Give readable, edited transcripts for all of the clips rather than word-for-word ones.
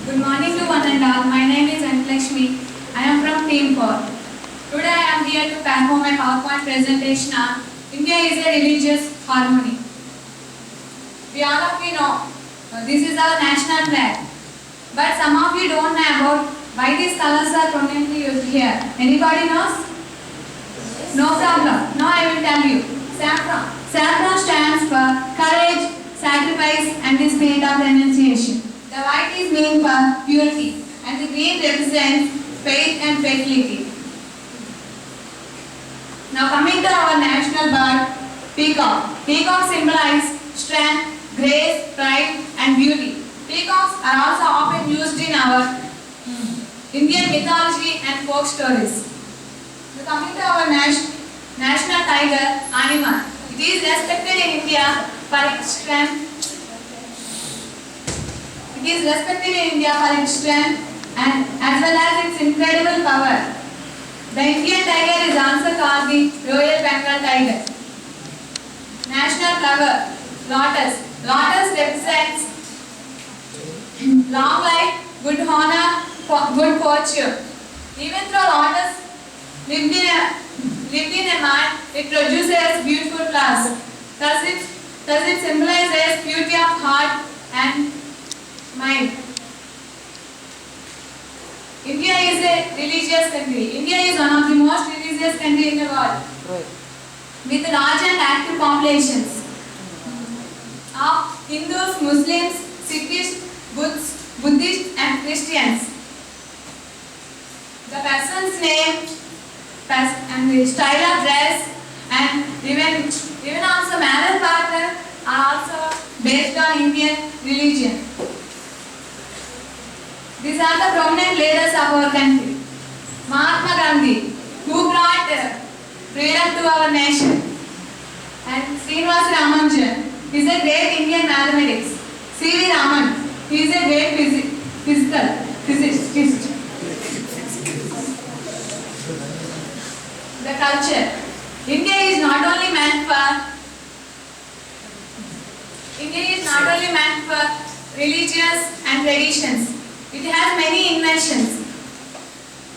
Good morning to one and all. My name is Anklakshmi. I am from Team 4. Today I am here to perform my PowerPoint presentation on India is a religious harmony. We all of you know this is our national flag. But some of you don't know about why these colors are prominently used here. Anybody knows? No problem. Now I will tell you. Saffron. Saffron stands for courage, sacrifice and the spirit of renunciation. The white is meant for purity and the green represents faith and fertility. Now coming to our national bird, peacock. Peacock symbolize strength, grace, pride and beauty. Peacocks are also often used in our Indian mythology and folk stories. Now coming to our national tiger, animal. It is respected in India for its strength. It is respected in India for its strength and as well as its incredible power. The Indian tiger is also called the Royal Bengal tiger. National flower, lotus. Lotus represents long life, good honor, good fortune. Even though lotus lived in a man, it produces beautiful flowers. Thus it symbolizes beauty of heart and mind. India is a religious country. India is one of the most religious countries in the world. With large and active populations of Hindus, Muslims, Sikhs, Buddhists and Christians. The person's name and the style of dress and even also marriage partner are also based on Indian religion. These are the prominent leaders of our country. Mahatma Gandhi, who brought freedom to our nation, and Srinivasa Ramanujan is a great Indian mathematics. C.V. Raman, he is a great physicist. The culture. India is not only meant for religious and traditions. It has many inventions.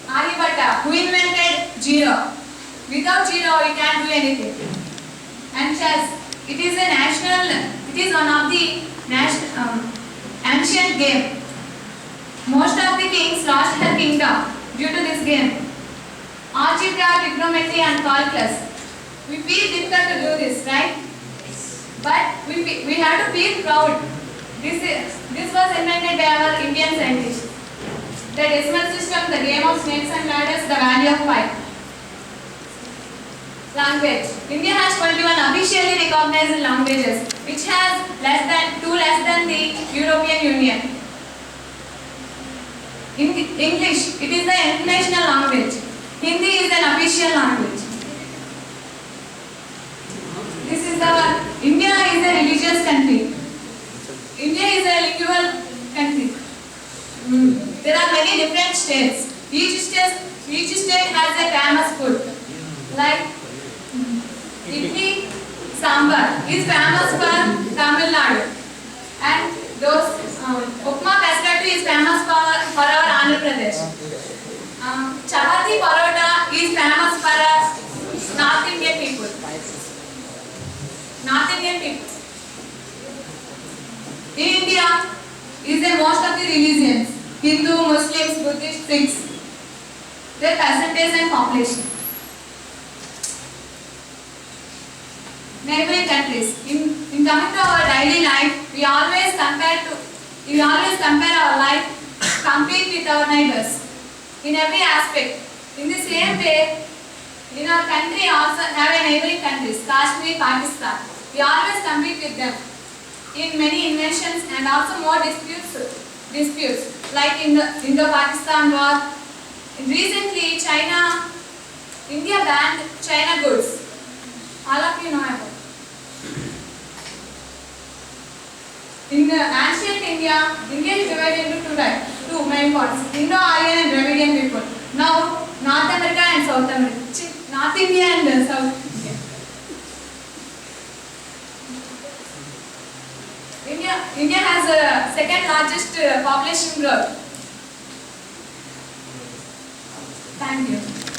Aryabhatta, who invented zero. Without zero, we can't do anything. And chess. It is one of the ancient game. Most of the kings lost their kingdom due to this game. Algebra, trigonometry and calculus. We feel difficult to do this, right? But we have to feel proud. This was invented by our Indian scientists. The decimal system, the game of snakes and ladders, the value of pi. Language. India has 21 officially recognized languages, which has two less than the European Union. English, it is the international language. Hindi is an official language. India is a religious country. India is a lingual country. There are many different states. Each state has a famous food. Like idli, sambar is famous for Tamil Nadu, and upma pescattu is famous for our Andhra Pradesh. Chapati parota is famous for North Indian people. In India is the most of the religions, Hindu, Muslims, Buddhists, Sikhs, their percentage and population. Neighboring countries. In coming to our daily life, we always compare our life, compete with our neighbors in every aspect. In the same way, in our country also have a neighboring countries, Kashmir, Pakistan. We always compete with them in many inventions and also more disputes like in the Indo-Pakistan war. Recently, India banned China goods. All of you know about. In the ancient India is divided into two main parts: Indo-Aryan and Dravidian people. Now, North America and South America. North India and South India. India has a second largest population growth. Thank you.